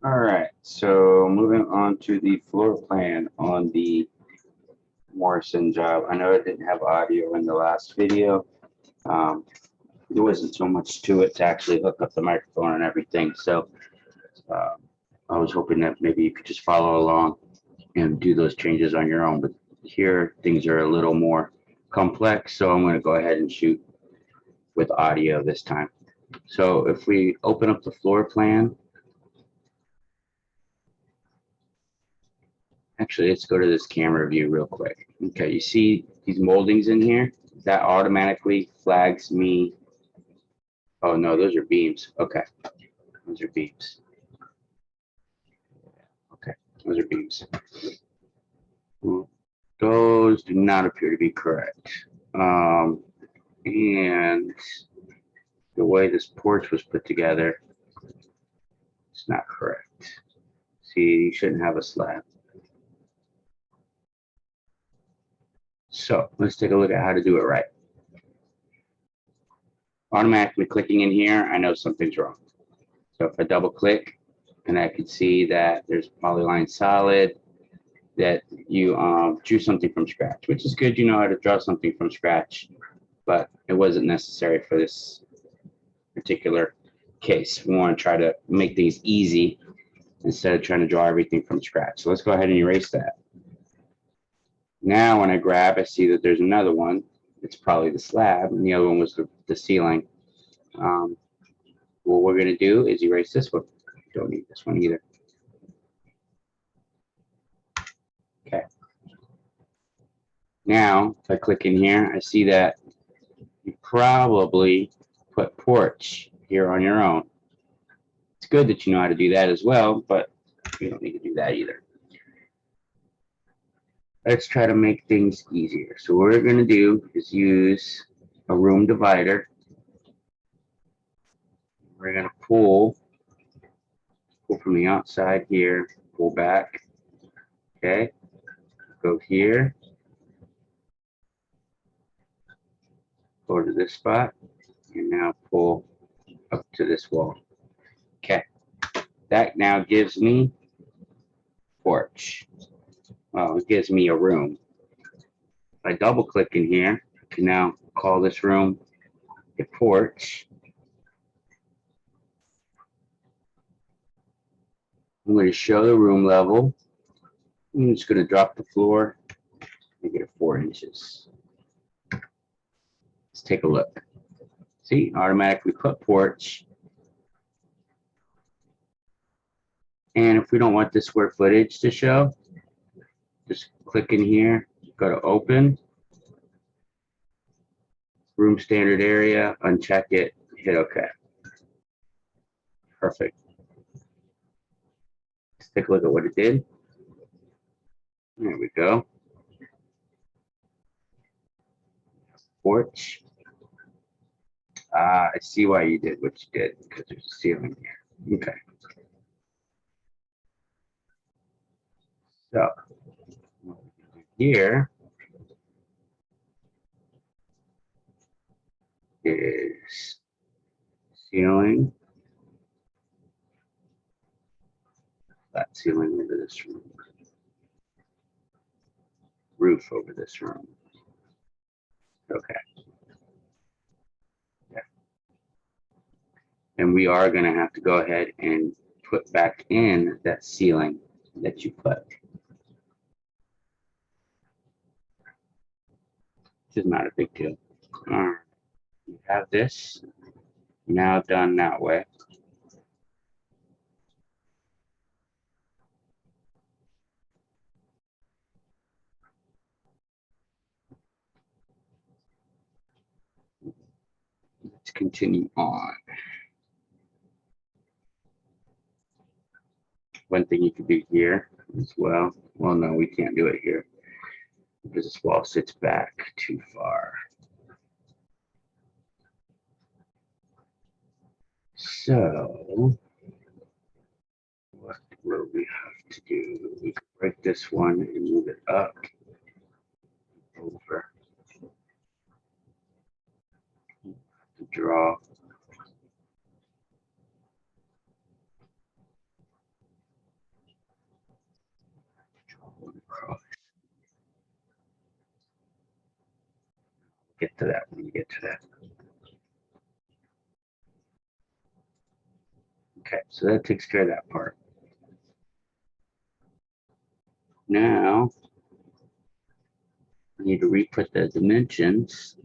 All right, so moving on to the floor plan on the Morrison job. I know it didn't have audio in the last video. Um, there wasn't so much to it to actually hook up the microphone and everything. So uh, I was hoping that maybe you could just follow along and do those changes on your own. But here things are a little more complex, so I'm going to go ahead and shoot with audio this time. So if we open up the floor plan, actually, let's go to this camera view real quick. Okay, you see these moldings in here? That automatically flags me. Oh no, those are beams. Okay, those are beams. Okay, those are beams. Those do not appear to be correct. And the way this porch was put together, it's not correct. See, you shouldn't have a slab. So let's take a look at how to do it right. Automatically clicking in here, I know something's wrong. So if I double click, and I can see that there's polyline solid, that you drew something from scratch, which is good. You know how to draw something from scratch, but it wasn't necessary for this particular case. We want to try to make things easy instead of trying to draw everything from scratch. So let's go ahead and erase that. Now when I grab, I see that there's another one. It's probably the slab, and the other one was the ceiling. What we're going to do is erase this one. Don't need this one either. Okay. Now, if I click in here, I see that you probably put porch here on your own. It's good that you know how to do that as well, but you don't need to do that either. Let's try to make things easier. So what we're going to do is use a room divider. We're going to pull from the outside here, pull back. Okay, go here, go to this spot, and now pull up to this wall. Okay, that now gives me porch. Well, it gives me a room. If I double click in here, I can now call this room a porch. I'm going to show the room level. I'm just going to drop the floor, make it 4 inches. Let's take a look. See, automatically put porch. And if we don't want the square footage to show, just click in here, go to open, room standard area, uncheck it, hit OK. Perfect. Let's take a look at what it did. There we go. Porch. I see why you did what you did, because there's a ceiling here. Okay. So here is ceiling, flat ceiling over this room, roof over this room. Okay. Yeah. And we are going to have to go ahead and put back in that ceiling that you put. Which is not a big deal. All right. You have this now done that way. Let's continue on. One thing you could do here as well. Well, no, we can't do it here because this wall sits back too far. So what will we have to do? We can break this one and move it up over. Draw. get to that when you get to that. Okay, so that takes care of that part. Now, I need to re-put the dimensions.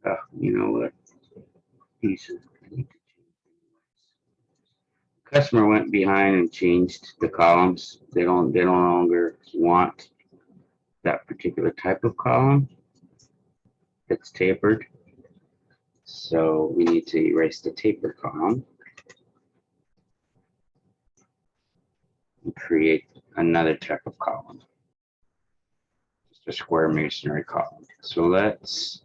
Oh, you know what? Customer went behind and changed the columns. They no longer want that particular type of column. It's tapered. So we need to erase the tapered column and create another type of column. Just a square masonry column. So let's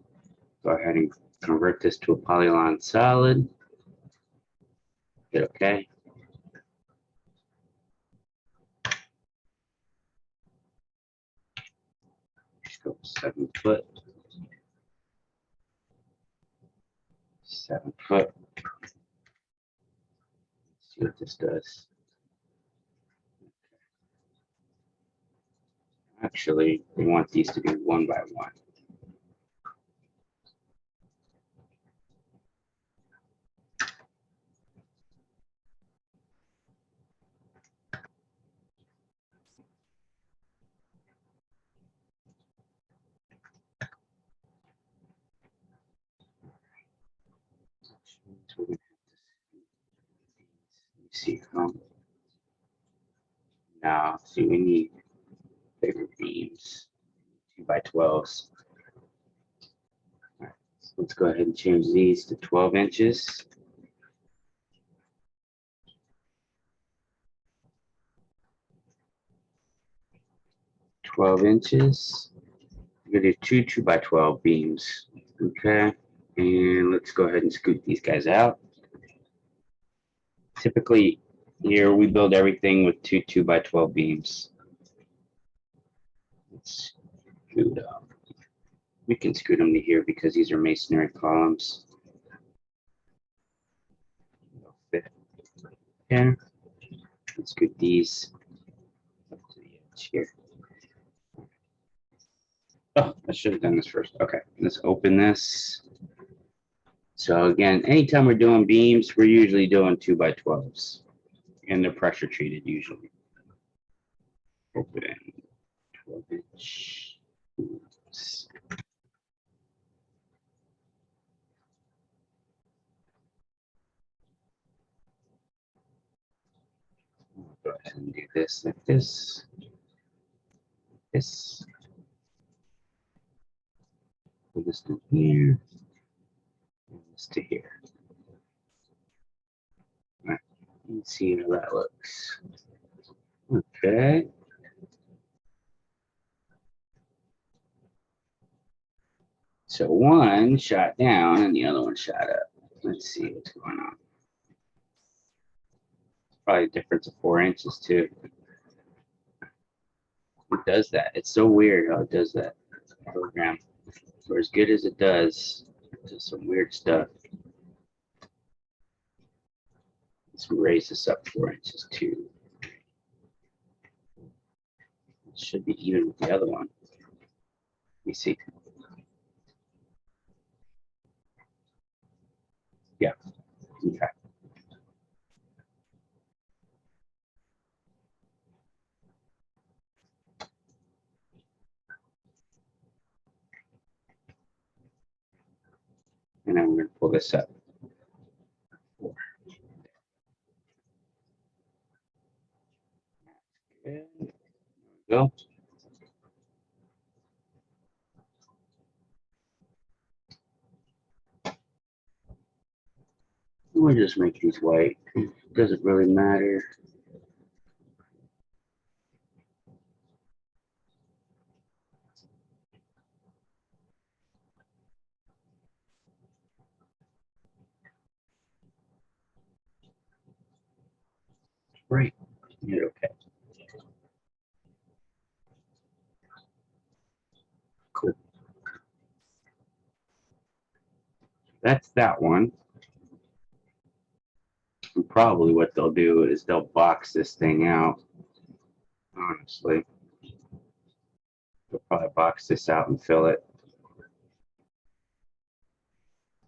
go ahead and convert this to a polyline solid. Hit OK. Just go 7 foot. 7 foot. Let's see what this does. Actually, we want these to be 1 by 1. So we see now, see, we need bigger beams, 2 by 12s. All right, so let's go ahead and change these to 12 inches. We're gonna do two 2 by 12 beams. Okay, and let's go ahead and scoot these guys out. Typically, here we build everything with two 2 by 12 beams. Let's scoot up. We can scoot them to here because these are masonry columns. They'll fit. Yeah. Let's scoot these up to the edge here. Oh, I should have done this first. Okay, let's open this. So again, anytime we're doing beams, we're usually doing 2 by 12s. And they're pressure treated usually. Open 12-inch. Go ahead and do this like this. This. Put this to here. And this to here. All right. Let's see how that looks. Okay. So one shot down and the other one shot up. Let's see what's going on. Probably a difference of 4 inches too. It does that. It's so weird how it does that program. For as good as it does, just some weird stuff. Let's raise this up 4 inches too. It should be even with the other one. Let me see. Yeah. Okay. And then we're going to pull this up. There we go. We'll just make these white. It doesn't really matter. Right. You're okay. that's that one. And probably what they'll do is they'll box this thing out. Honestly, they'll probably box this out and fill it.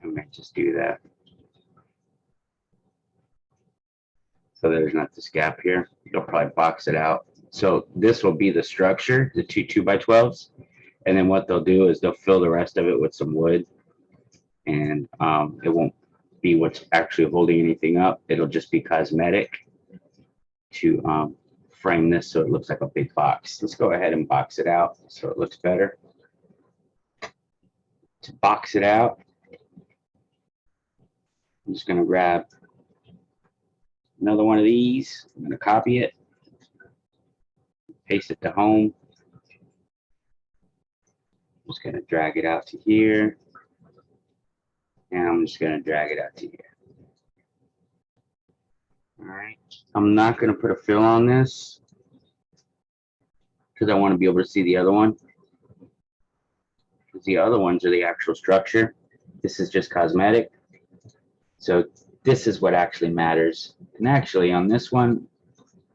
I might just do that. So there's not this gap here. They'll probably box it out. So this will be the structure, the two 2x12s. And then what they'll do is they'll fill the rest of it with some wood. And it won't be what's actually holding anything up. It'll just be cosmetic to frame this so it looks like a big box. Let's go ahead and box it out so it looks better. To box it out, I'm just going to grab another one of these. I'm going to copy it, paste it to home. I'm just going to drag it out to here. And I'm just going to drag it out to here. All right. I'm not going to put a fill on this because I want to be able to see the other one. Because the other ones are the actual structure. This is just cosmetic. So this is what actually matters. And actually on this one,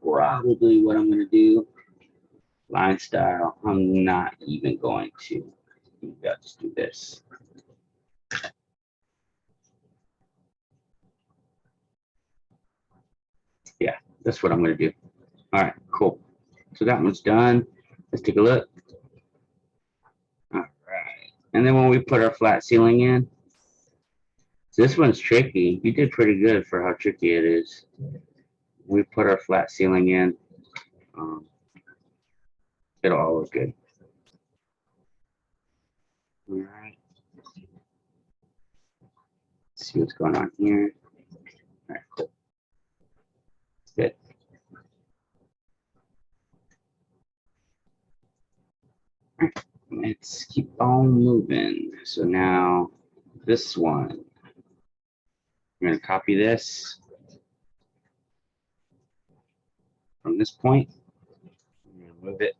probably what I'm going to do, line style, I'm not even going to. Let's do this. Yeah, that's what I'm going to do. All right, cool. So that one's done. Let's take a look. All right. And then when we put our flat ceiling in, this one's tricky. You did pretty good for how tricky it is. We put our flat ceiling in. It'll all look good. All right. Let's see what's going on here. All right, cool. Good. All right. Let's keep on moving. So now this one, I'm going to copy this from this point. I'm going to move it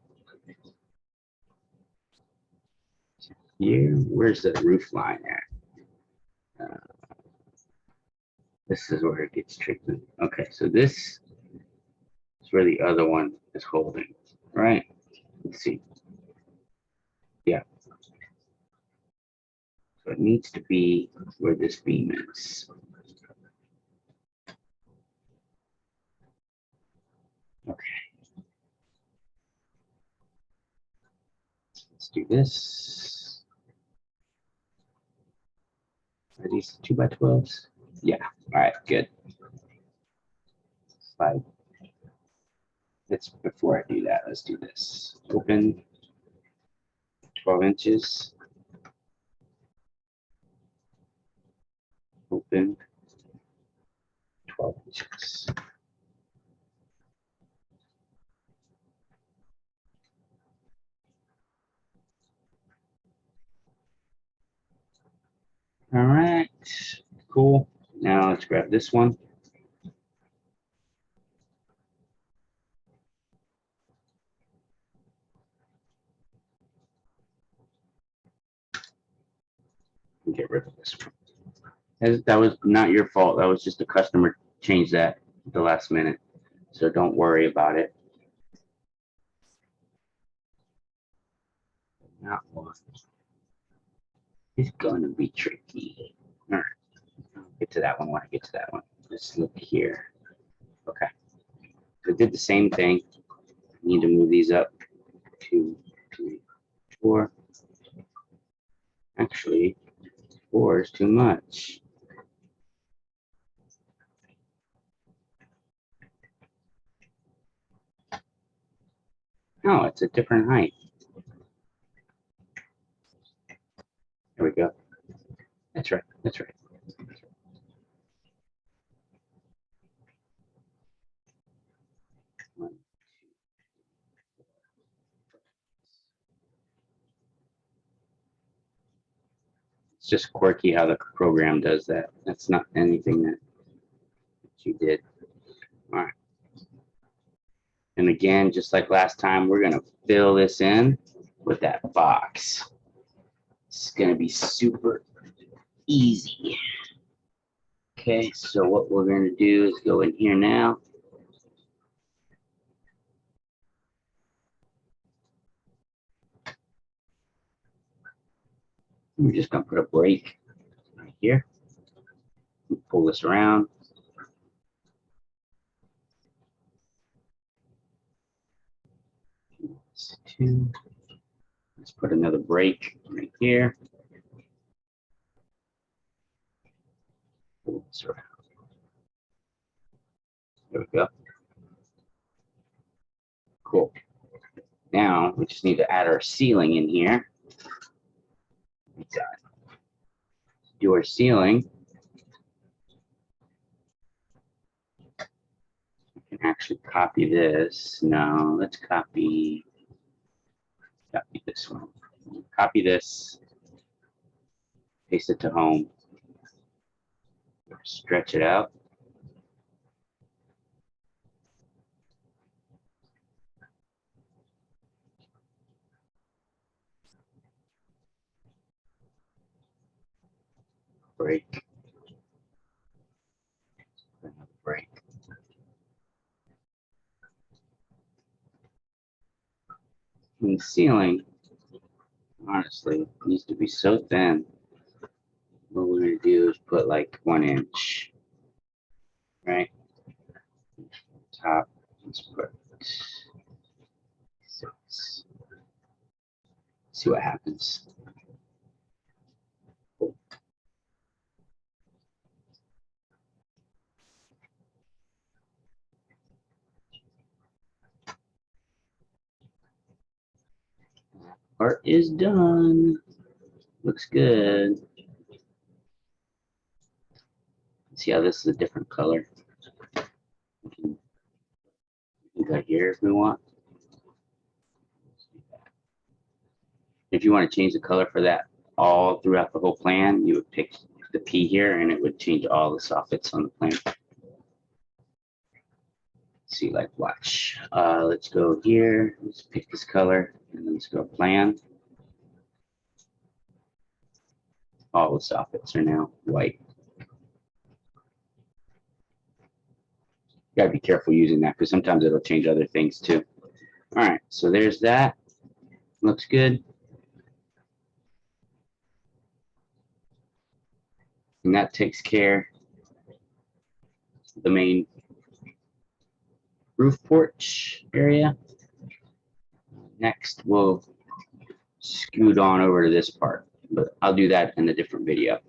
here. Where's the roof line at? This is where it gets tricky. Okay, so this is where the other one is holding, right? Let's see. Yeah. So it needs to be where this beam is. Okay. Let's do this. Are these 2x12s? Yeah. All right, good. Slide. Let's, before I do that, let's do this. Open 12 inches. Open 12 inches. All right, cool. Now let's grab this one. And get rid of this one. That was not your fault. That was just the customer changed that at the last minute. So don't worry about it. Not one. It's going to be tricky. All right. I'll get to that one when I get to that one. Let's look here. Okay. So I did the same thing. I need to move these up. 2, 3, 4. Actually, 4 is too much. No, it's a different height. There we go. That's right. That's right. It's just quirky how the program does that. That's not anything that you did. All right. And again, just like last time, we're going to fill this in with that box. It's going to be super easy. Okay, so what we're going to do is go in here now. We're just going to put a break right here. Pull this around. Let's put another break right here. Pull this around. There we go. Cool. Now we just need to add our ceiling in here. Do our ceiling. I can actually copy this. No, let's copy this one. Copy this. Paste it to home. Stretch it out. Break. Another break. And the ceiling, honestly, needs to be so thin. What we're going to do is put like 1 inch, right? Top, let's put 6. See what happens. Art is done. Looks good. See how this is a different color. We can go here if we want. If you want to change the color for that all throughout the whole plan, you would pick the P here and it would change all the soffits on the plan. See, like, watch. Let's go here. Let's pick this color and then let's go plan. All the soffits are now white. You gotta be careful using that because sometimes it'll change other things too. All right, so there's that. Looks good. And that takes care of the main roof porch area. Next, we'll scoot on over to this part, but I'll do that in a different video.